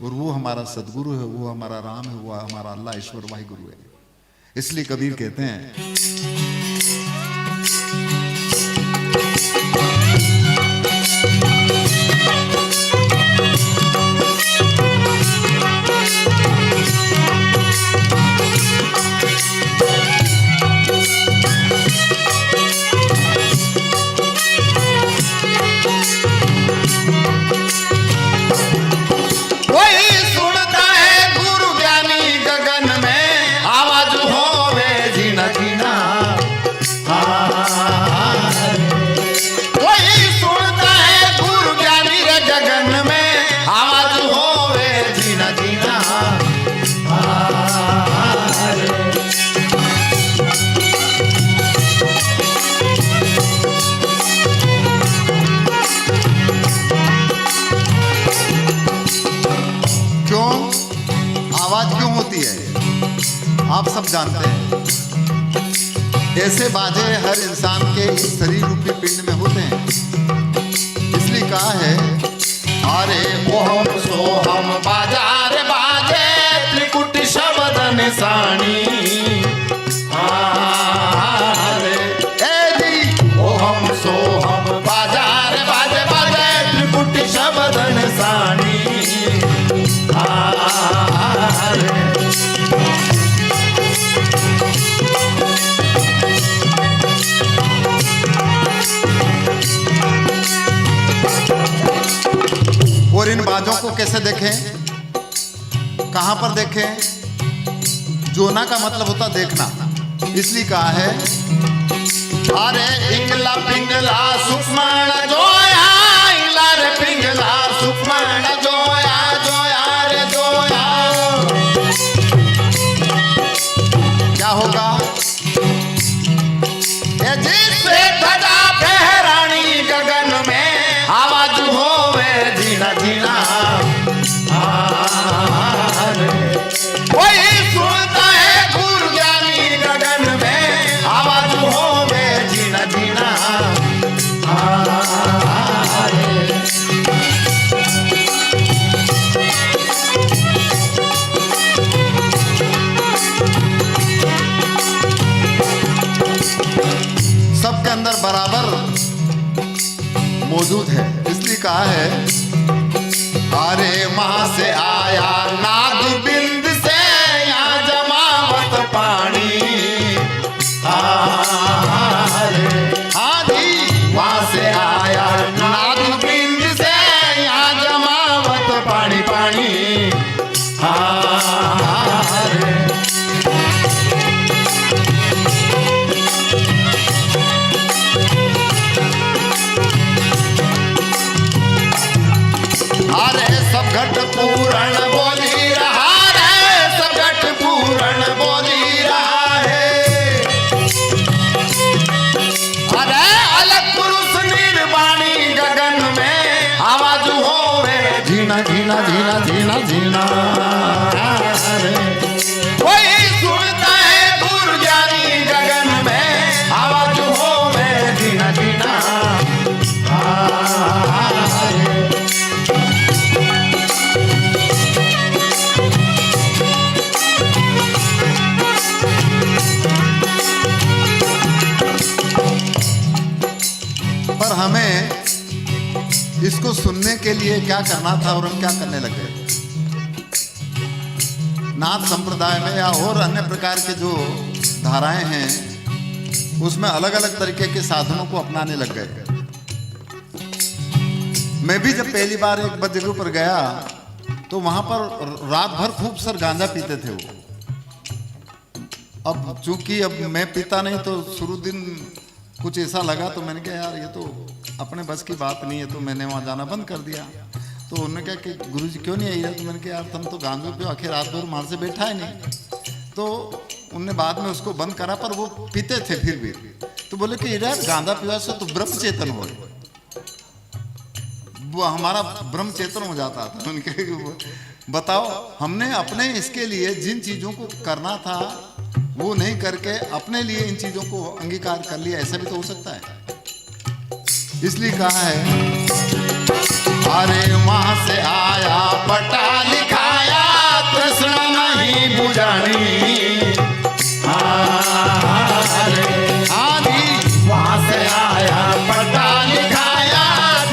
Speaker 2: और वो हमारा सदगुरु है, वो हमारा राम है, वो हमारा अल्लाह ईश्वर वाहिगुरु है। इसलिए कबीर कहते हैं, कोई सुनता है गुरु आप सब जानते हैं, ऐसे बाजे हर इंसान के इस शरीर रूपी पिंड में होते हैं। इसलिए कहा है, अरे ओम सोहम बाजार बाजे त्रिकुट शब्द निशानी। अरे ए जी ओम सोहम बाजार बाजे बाजे त्रिकुट शब्द निशानी। अरे और इन बाजों को कैसे देखें, कहां पर देखें? जोना का मतलब होता देखना, इसलिए कहा है, अरे इंगला पिंगला सुखमण जोया, इंगला रे पिंगला सुखमण जोया, जोया रे जोया। क्या होगा? ये जिससे ध्वजा फहरानी गगन में, आवाज होवे जीना जीना। कोई सुनता है गुरु ज्ञानी गगन में, आवाज होवे जीना जीना। सबके अंदर बराबर मौजूद है, इसलिए कहा है, अरे वहां से आया नाग बिंद से यहाँ जमावत पानी। अरे हाँ जी, वहां से आया नाग बिंद से यहाँ जमावत पानी पानी। अरे सब घट पूरण बोली रहा है, सब घट पूरण बोली रहा है। अरे अलग पुरुष निर्वाणी गगन में, आवाज होवे जीना जीना जीना जीना जीना। कोई सुनता है गुरु ज्ञानी गगन में, आवाज होवे जीना जीना। पर हमें इसको सुनने के लिए क्या करना था और हम क्या करने लगे? नाथ संप्रदाय में या और अन्य प्रकार के जो धाराएं हैं, उसमें अलग अलग तरीके के साधनों को अपनाने लग गए। मैं भी जब पहली बार एक जगह पर गया तो वहां पर रात भर खूब सर गांजा पीते थे वो। अब चूंकि अब मैं पीता नहीं तो शुरू दिन कुछ ऐसा लगा, तो मैंने कहा यार ये तो अपने बस की बात नहीं है, तो मैंने वहाँ जाना बंद कर दिया। तो उन्होंने कहा कि गुरुजी क्यों नहीं आई है? तो मैंने कहा यार तुम तो गांजो पे आखिर रात भर मार से बैठा है नहीं। तो उनने बाद में उसको बंद करा, पर वो पीते थे फिर भी। तो बोले कि यार गांजा पीवा से तो ब्रह्म चेतन हो, वो हमारा ब्रह्म चेतन हो जाता था। उनके बताओ, हमने अपने इसके लिए जिन चीज़ों को करना था वो नहीं करके अपने लिए इन चीजों को अंगीकार कर लिया, ऐसा भी तो हो सकता है। इसलिए कहा है, अरे वहां से आया पटा लिखाया, तृष्णा नहीं बुझानी। वहां से आया पटा लिखाया,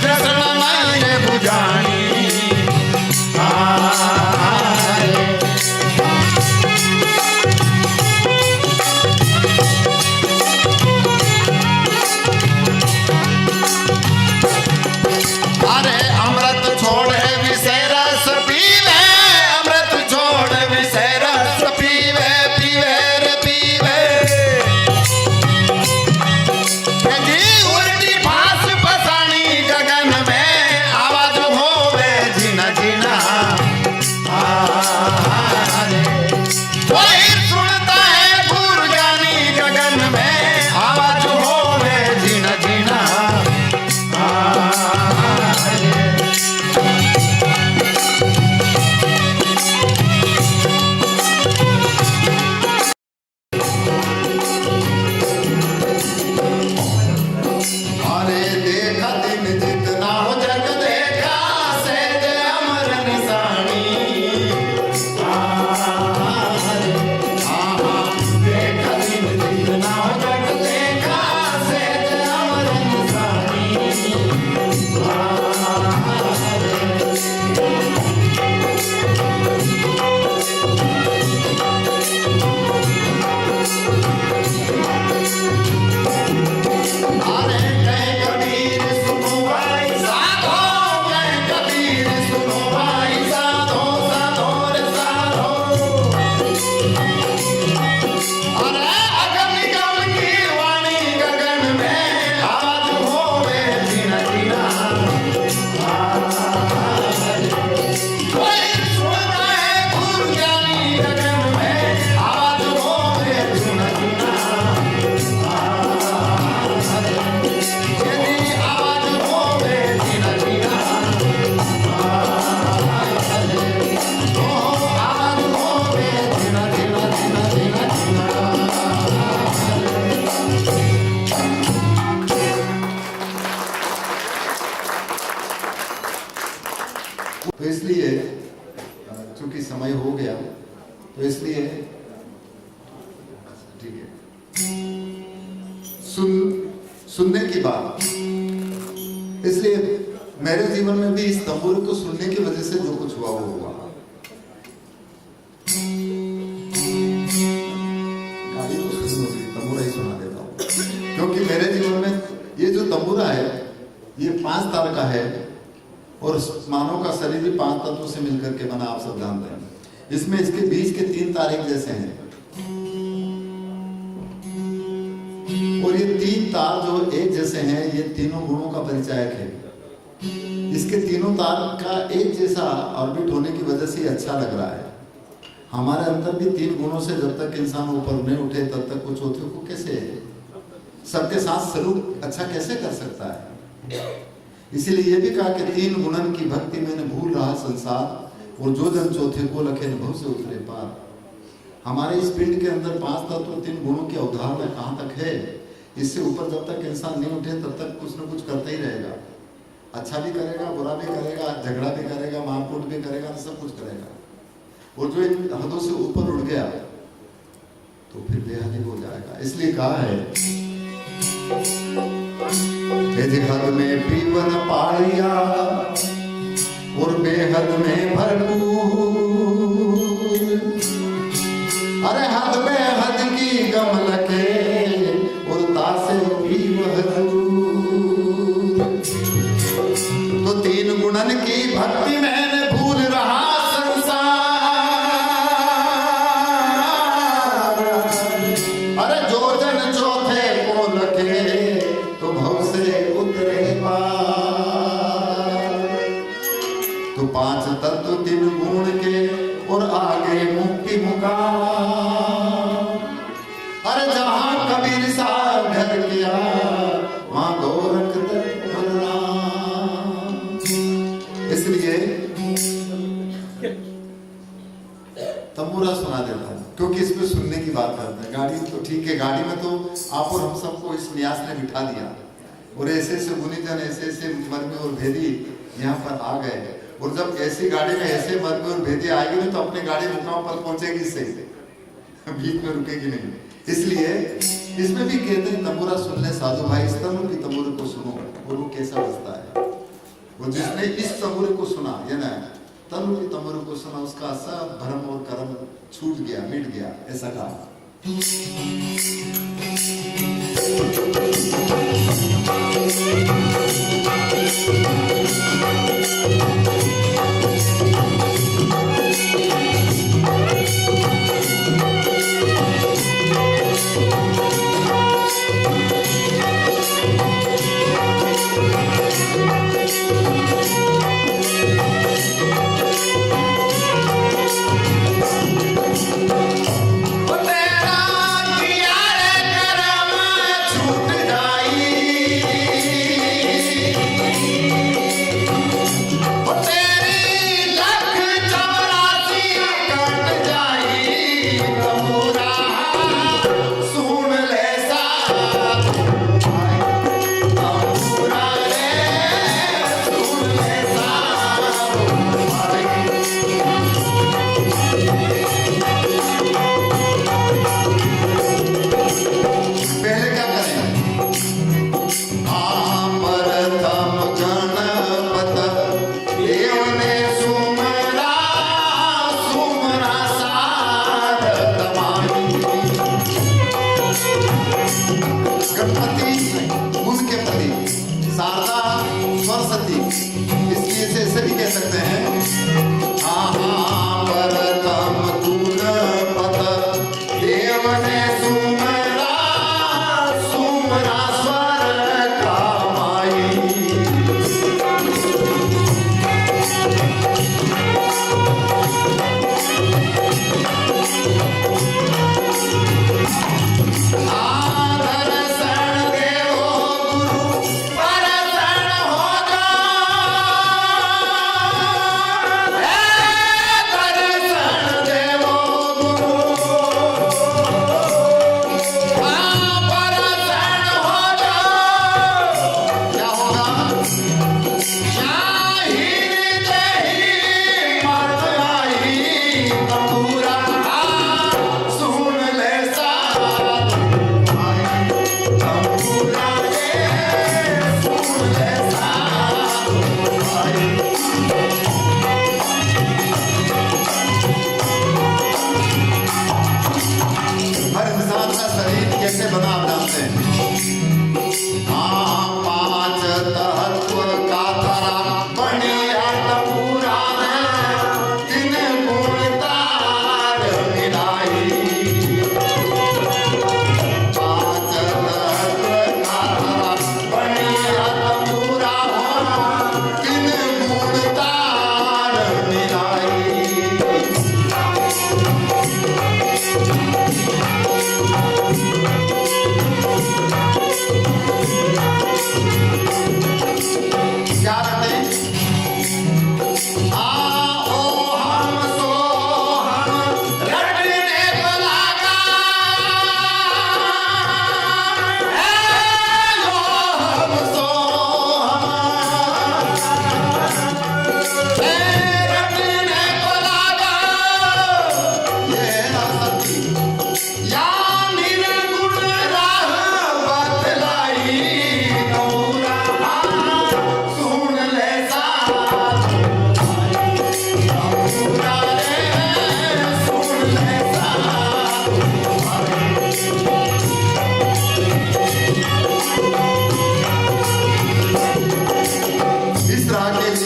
Speaker 2: तृष्णा नहीं बुझानी। अरे अमृत छोड़े विषय रस पीवे, अमृत छोड़े विषय रस पीवे, पीवे रे पीवे। जी उल्टी फांस फसानी गगन में, आवाज होवे जीना जीना। कोई सुनता है गुरु ज्ञानी गगन में, आवाज होवे जीना जीना। तो इसलिए चूंकि समय हो गया तो इसलिए ठीक है, सुनने की बात, इसलिए मेरे जीवन में भी इस तंबूरे को सुनने की वजह से जो कुछ हुआ वो हुआ। गाड़ी तो सुन होगी, तंबूरा ही सुना देता हूँ, क्योंकि मेरे जीवन में ये जो तंबूरा है ये 5 तार का है और मानव का शरीर भी 5 तत्वों से मिलकर के बना, आप सब जानते हैं। इसमें इसके बीच के 3 तार एक जैसे हैं और ये 3 तार जो एक जैसे हैं ये तीनों गुणों का परिचायक है। इसके तीनों तार का एक जैसा ऑर्बिट होने की वजह से अच्छा लग रहा है। हमारे अंदर भी 3 गुणों से जब तक इंसान ऊपर नहीं उठे तब तक कुछ होते को कैसे सबके साथ सलूक अच्छा कैसे कर सकता है। इसीलिए ये भी कहा कि 3 गुणन की भक्ति मैंने भूल रहा संसार और जो जन चौथे को लखे भव से उतरे पार। हमारे इस पिंड के अंदर 5 तत्व 3 गुणों की अवधारणा कहाँ तक है, इससे ऊपर जब तक इंसान नहीं उठे तब तक कुछ न कुछ करता ही रहेगा। अच्छा भी करेगा, बुरा भी करेगा, झगड़ा भी करेगा, मारपीट भी करेगा, सब कुछ करेगा। और जो इन हदों से ऊपर उड़ गया तो फिर बेहद हो जाएगा। इसलिए कहा है हद में पीवन पाड़िया और बेहद में भरपूर, अरे हद बेहद की गम लगे और तासे पीव हजूर। तो 3 गुणन की भक्ति मैंने भूल रहा संसार, अरे जो जन चौथे को लगे तो भव से उतरे पार। तो 5 तत्व 3 गुण के और आगे मुक्ति मुकाम, अरे जहां कबीर साहब घर किया वहां गोरख बलराम। इसलिए तंबूरा सुना देता है क्योंकि इसमें सुनने की बात करते हैं। गाड़ी तो ठीक है, गाड़ी में तो आप और हम सबको इस न्यास ने बिठा दिया और ऐसे ऐसे गुनीजन ऐसे ऐसे मर्मी और भेदी यहाँ पर आ गए। और जब ऐसी गाड़ी में ऐसे मर्मी और भेदी आएगी तो अपनी गाड़ी मुकाम पर पहुंचेगी सही, बीच में रुकेगी नहीं। इसलिए इसमें भी कहते हैं तंबूरा सुन ले साधु भाई, इस तनु की तंबूरे को सुनो और वो कैसा बजता है। और जिसने इस तंबूरे को सुना या ना तनु की तंबूरे को सुना उसका सब भ्रम और कर्म छूट गया, मिट गया, ऐसा कहा।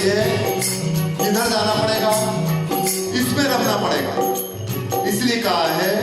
Speaker 2: लिए किधर जाना पड़ेगा, इसमें रमना पड़ेगा। इसलिए कहा है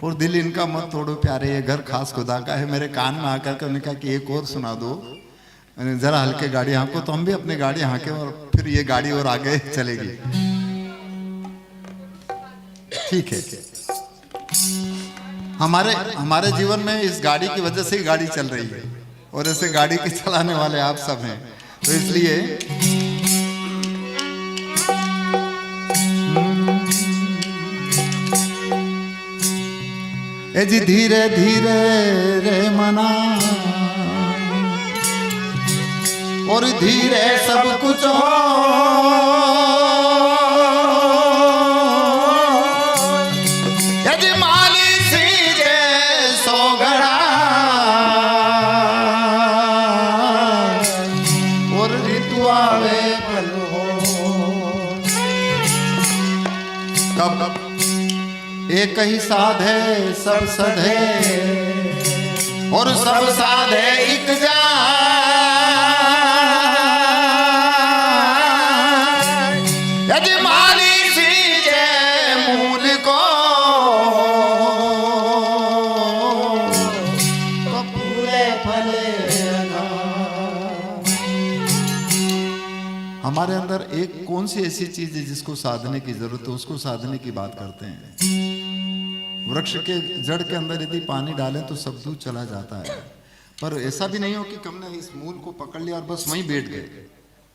Speaker 2: और दिल इनका मत तोड़ो प्यारे, ये घर खास खुदा का है। मेरे कान में आकर के उन्होंने कहा कि एक और सुना दो, जरा हल्के गाड़ी हाँको, तो हम भी अपनी गाड़ी हाँके और फिर ये गाड़ी और आगे चलेगी। ठीक है, हमारे जीवन में इस गाड़ी की वजह से ही गाड़ी चल रही है और ऐसे गाड़ी के चलाने वाले आप सब हैं, तो इसलिए ए जी धीरे धीरे रे मना और धीरे सब कुछ हो यजमाली सी जे सो घड़ा और ऋतु आवे फल हो कब एक ही साध है सब सधे और सब साधे एक जा यजमाली सी जे मूल को तो पूरे फले हमारे अंदर एक कौन सी ऐसी चीज है जिसको साधने की जरूरत है, उसको साधने की बात करते हैं। वृक्ष के जड़ के अंदर यदि पानी डालें तो सब दूध चला जाता है, पर ऐसा भी नहीं हो कि हमने इस मूल को पकड़ लिया और बस वहीं बैठ गए।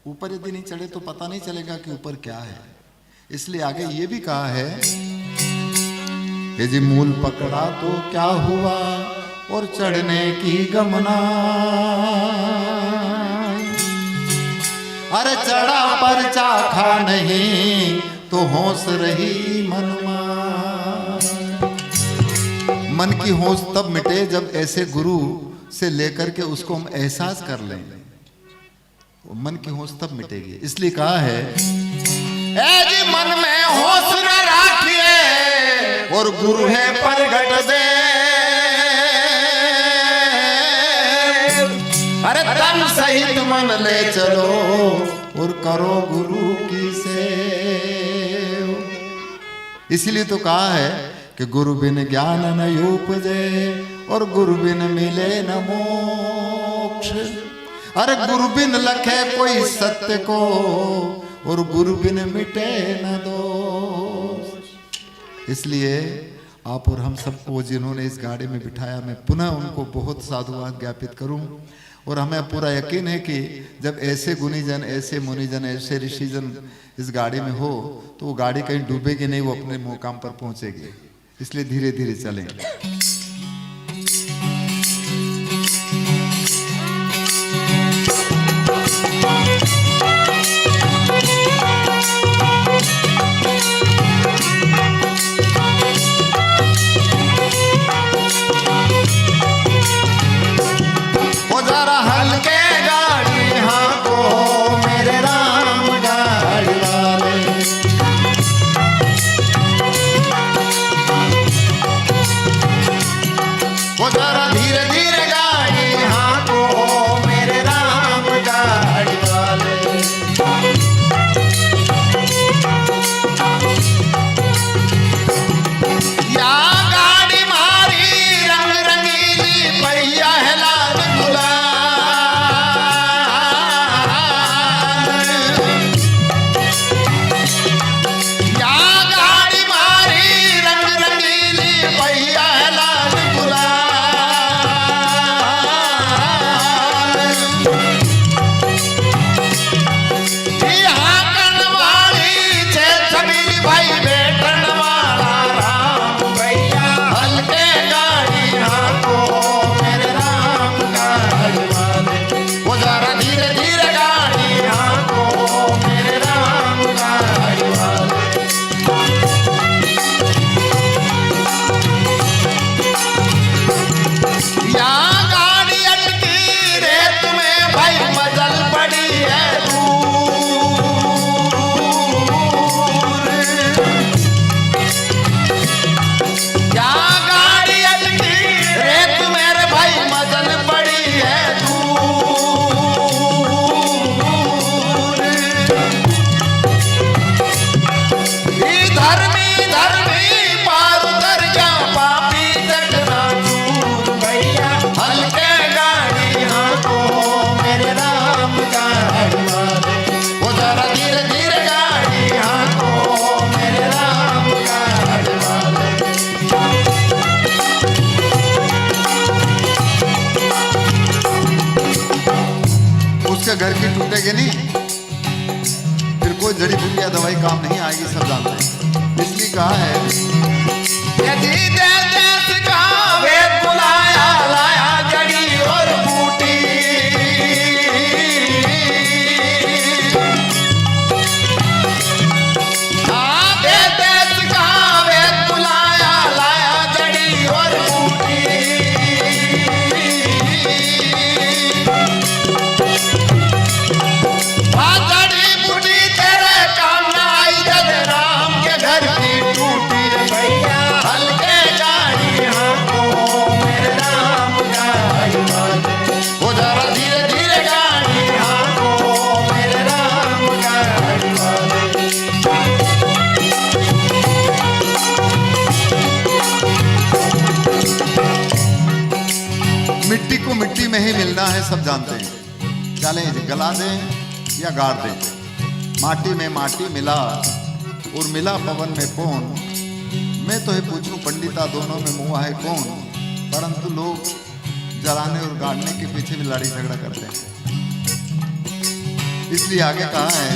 Speaker 2: ऊपर यदि नहीं चढ़े तो पता नहीं चलेगा कि ऊपर क्या है। इसलिए आगे ये भी कहा है कि जी मूल पकड़ा तो क्या हुआ और चढ़ने की गमना, अरे चढ़ा पर चाखा नहीं तो होश रही मनमा। मन की होश तब मिटे जब ऐसे गुरु से लेकर के उसको हम एहसास कर लें, मन की होश तब मिटेगी। इसलिए कहा है ए जी मन में होश न राखिए और गुरु है प्रगट दे, अरे तन सहित मन ले चलो और करो गुरु की सेव। इसीलिए तो कहा है कि गुरु बिन ज्ञान न उपजे और गुरु बिन मिले न मोक्ष। अरे गुरु बिन लखे कोई सत्य को और गुरु बिन मिटे न दोष। इसलिए आप और हम सबको जिन्होंने इस गाड़ी में बिठाया, मैं पुनः उनको बहुत साधुवाद ज्ञापित करूं। और हमें पूरा यकीन है कि जब ऐसे गुणीजन, ऐसे मुनिजन, ऐसे ऋषिजन इस गाड़ी में हो तो वो गाड़ी कहीं डूबेगी नहीं, वो अपने मुकाम पर पहुंचेगी। इसलिए धीरे धीरे चलें। घर की टूटेगी नहीं, फिर कोई जड़ी बूटी या दवाई काम नहीं आएगी, सब जानते हैं। इसलिए कहा है यदि देश का को मिट्टी में ही मिलना है, सब जानते हैं। चले गला दें या गाड़ दें, माटी में माटी मिला और मिला पवन में कौन। मैं तो ये पूछूं पंडिता दोनों में मुआ है कौन, परंतु लोग जलाने और गाड़ने के पीछे भी लड़ाई झगड़ा करते हैं। इसलिए आगे कहा है,